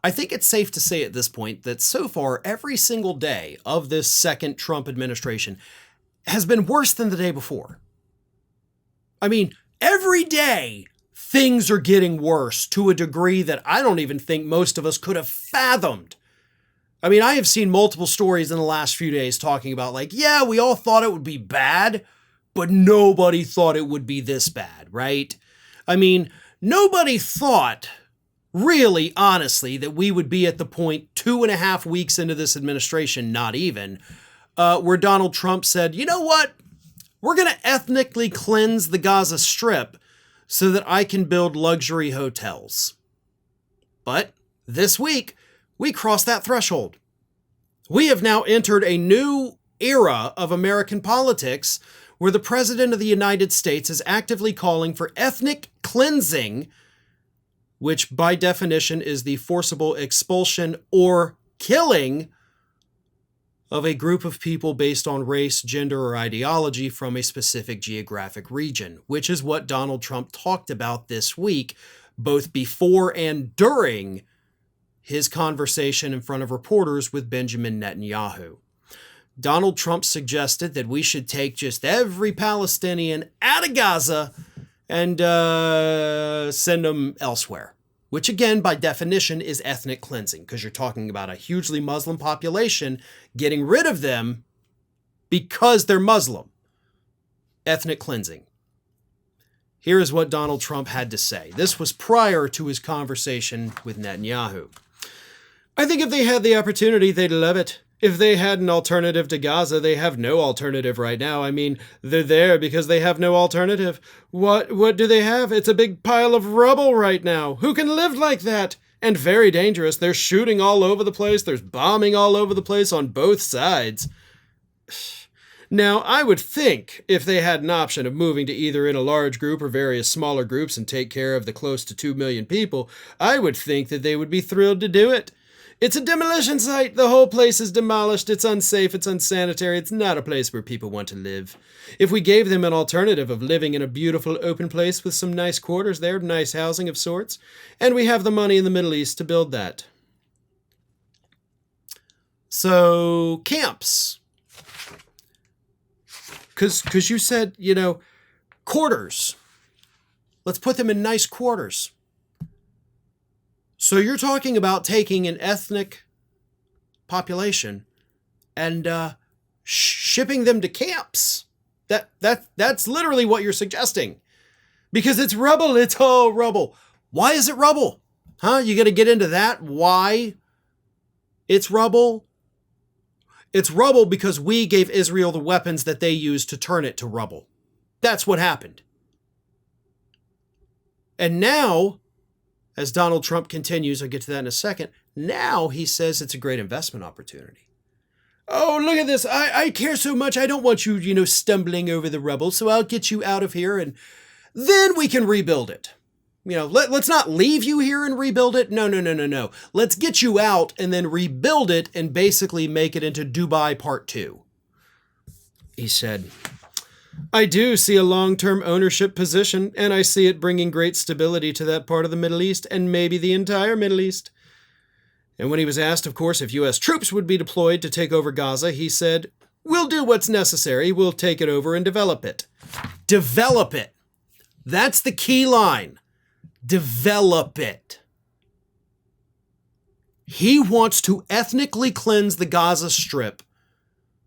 I think it's safe to say at this point that so far, every single day of this second Trump administration has been worse than the day before. I mean, every day, things are getting worse to a degree that I don't even think most of us could have fathomed. I mean, I have seen multiple stories in the last few days talking about like, yeah, we all thought it would be bad, but nobody thought it would be this bad, right? I mean, nobody thought, really, honestly, that we would be at the point 2.5 weeks into this administration, not even, where Donald Trump said, you know what? We're going to ethnically cleanse the Gaza Strip so that I can build luxury hotels. But this week, we crossed that threshold. We have now entered a new era of American politics where the President of the United States is actively calling for ethnic cleansing, which by definition is the forcible expulsion or killing of a group of people based on race, gender, or ideology from a specific geographic region, which is what Donald Trump talked about this week, both before and during his conversation in front of reporters with Benjamin Netanyahu. Donald Trump suggested that we should take just every Palestinian out of Gaza and send them elsewhere, which again, by definition, is ethnic cleansing, because you're talking about a hugely Muslim population, getting rid of them because they're Muslim. Ethnic cleansing. Here is what Donald Trump had to say. This was prior to his conversation with Netanyahu. I think if they had the opportunity, they'd love it. If they had an alternative to Gaza, they have no alternative right now. I mean, they're there because they have no alternative. What do they have? It's a big pile of rubble right now. Who can live like that? And very dangerous. They're shooting all over the place. There's bombing all over the place on both sides. Now, I would think if they had an option of moving to either in a large group or various smaller groups and take care of the close to 2 million people, I would think that they would be thrilled to do it. It's a demolition site. The whole place is demolished. It's unsafe. It's unsanitary. It's not a place where people want to live. If we gave them an alternative of living in a beautiful open place with some nice quarters there, nice housing of sorts, and we have the money in the Middle East to build that. So, camps. Because you said, quarters. Let's put them in nice quarters. So you're talking about taking an ethnic population and shipping them to camps. That's literally what you're suggesting. Because it's rubble. It's all rubble. Why is it rubble? Huh? You got to get into that? Why it's rubble? It's rubble because we gave Israel the weapons that they used to turn it to rubble. That's what happened. And now, as Donald Trump continues, I'll get to that in a second, now he says it's a great investment opportunity. Oh, look at this. I care so much. I don't want you, stumbling over the rubble, so I'll get you out of here and then we can rebuild it. Let's not leave you here and rebuild it. No. Let's get you out and then rebuild it and basically make it into Dubai Part 2. He said, I do see a long-term ownership position, and I see it bringing great stability to that part of the Middle East and maybe the entire Middle East. And when he was asked, of course, if U.S. troops would be deployed to take over Gaza, he said, we'll do what's necessary. We'll take it over and develop it. Develop it. That's the key line. Develop it. He wants to ethnically cleanse the Gaza Strip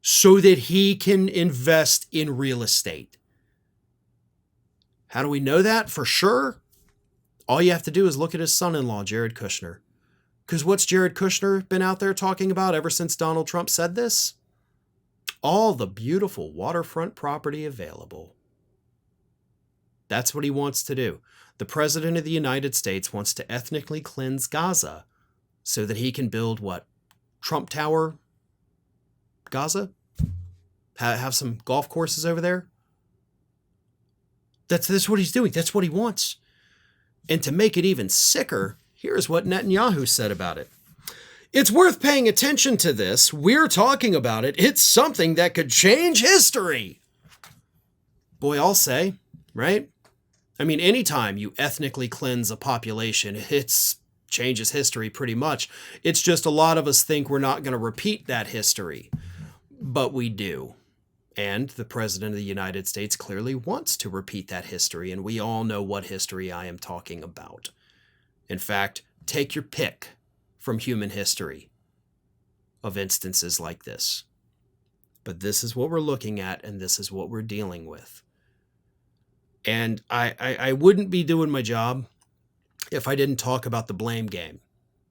so that he can invest in real estate. How do we know that for sure? All you have to do is look at his son-in-law, Jared Kushner. Because what's Jared Kushner been out there talking about ever since Donald Trump said this? All the beautiful waterfront property available. That's what he wants to do. The President of the United States wants to ethnically cleanse Gaza so that he can build what? Trump Tower Gaza? Have some golf courses over there? That's what he's doing. That's what he wants. And to make it even sicker, here's what Netanyahu said about it. It's worth paying attention to this. We're talking about it. It's something that could change history. Boy, I'll say, right? I mean, anytime you ethnically cleanse a population, it's changes history pretty much. It's just a lot of us think we're not going to repeat that history, but we do. And the President of the United States clearly wants to repeat that history, and we all know what history I am talking about. In fact, take your pick from human history of instances like this. But this is what we're looking at, and this is what we're dealing with. And I wouldn't be doing my job if I didn't talk about the blame game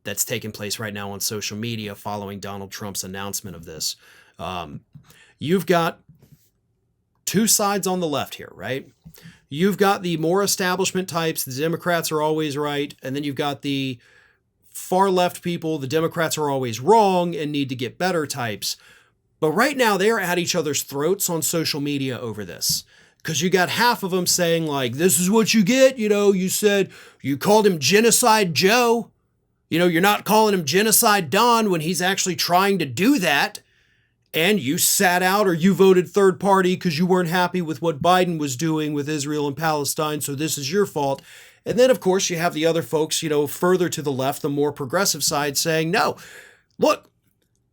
that's taking place right now on social media following Donald Trump's announcement of this. You've got two sides on the left here, right? You've got the more establishment types, the Democrats are always right, and then you've got the far left people, the Democrats are always wrong and need to get better types. But right now they are at each other's throats on social media over this. Because you got half of them saying like, this is what you get, you said, you called him Genocide Joe. You're not calling him Genocide Don when he's actually trying to do that. And you sat out or you voted third party because you weren't happy with what Biden was doing with Israel and Palestine, so this is your fault. And then, of course, you have the other folks, further to the left, the more progressive side saying, no, look,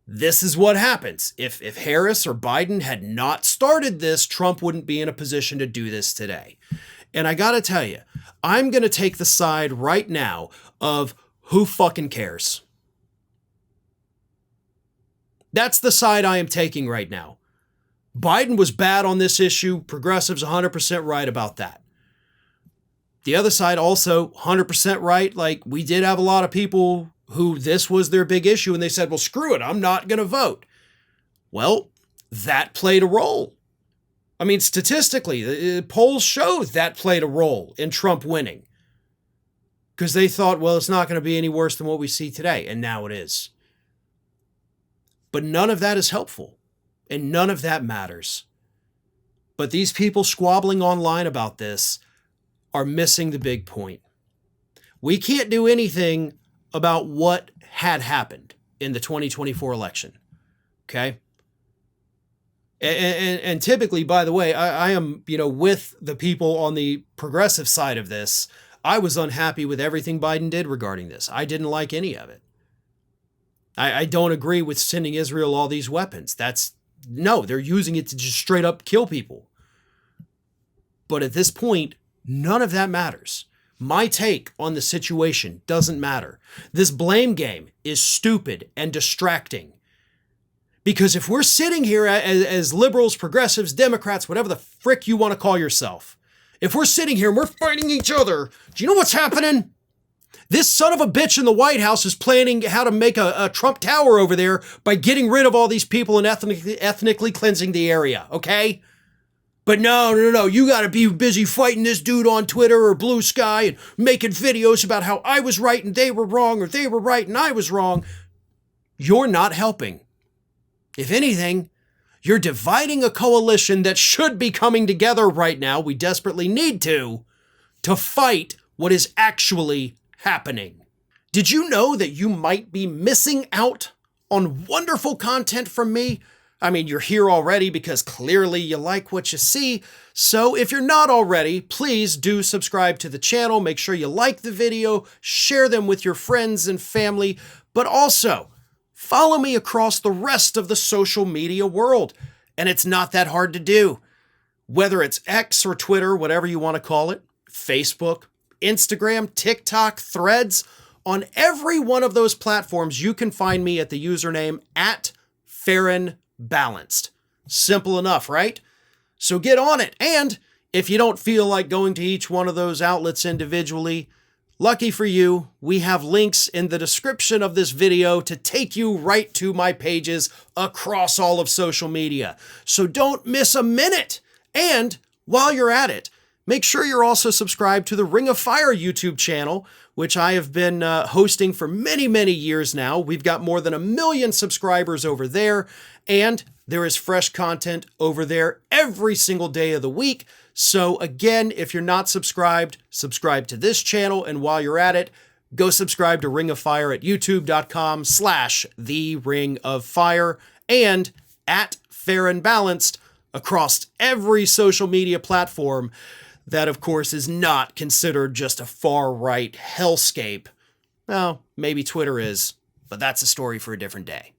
this is what happens. If Harris or Biden had not started this, Trump wouldn't be in a position to do this today. And I got to tell you, I'm going to take the side right now of who fucking cares. That's the side I am taking right now. Biden was bad on this issue. Progressives 100% right about that. The other side also 100% right. Like, we did have a lot of people who this was their big issue and they said, well, screw it, I'm not going to vote. Well, that played a role. I mean, statistically, the polls showed that played a role in Trump winning. Because they thought, well, it's not going to be any worse than what we see today. And now it is. But none of that is helpful, and none of that matters. But these people squabbling online about this are missing the big point. We can't do anything about what had happened in the 2024 election, okay? And typically, by the way, I am, with the people on the progressive side of this. I was unhappy with everything Biden did regarding this. I didn't like any of it. I don't agree with sending Israel all these weapons. They're using it to just straight up kill people. But at this point, none of that matters. My take on the situation doesn't matter. This blame game is stupid and distracting. Because if we're sitting here as liberals, progressives, Democrats, whatever the frick you want to call yourself, if we're sitting here and we're fighting each other, do you know what's happening? This son of a bitch in the White House is planning how to make a Trump Tower over there by getting rid of all these people and ethnically cleansing the area, okay? But no, you got to be busy fighting this dude on Twitter or Blue Sky and making videos about how I was right and they were wrong, or they were right and I was wrong. You're not helping. If anything, you're dividing a coalition that should be coming together right now. We desperately need to fight what is actually happening. Did you know that you might be missing out on wonderful content from me? I mean, you're here already because clearly you like what you see. So if you're not already, please do subscribe to the channel. Make sure you like the video, share them with your friends and family, but also follow me across the rest of the social media world. And it's not that hard to do. Whether it's X or Twitter, whatever you want to call it, Facebook, Instagram, TikTok, Threads, on every one of those platforms, you can find me at the username @FarronBalanced. Simple enough, right? So get on it. And if you don't feel like going to each one of those outlets individually, lucky for you, we have links in the description of this video to take you right to my pages across all of social media. So don't miss a minute. And while you're at it, make sure you're also subscribed to the Ring of Fire YouTube channel, which I have been hosting for many, many years now. We've got more than 1 million subscribers over there, and there is fresh content over there every single day of the week. So again, if you're not subscribed, subscribe to this channel, and while you're at it, go subscribe to Ring of Fire at youtube.com/The Ring of Fire and @FarronBalanced across every social media platform. That, of course, is not considered just a far-right hellscape Well, maybe Twitter is, but that's a story for a different day.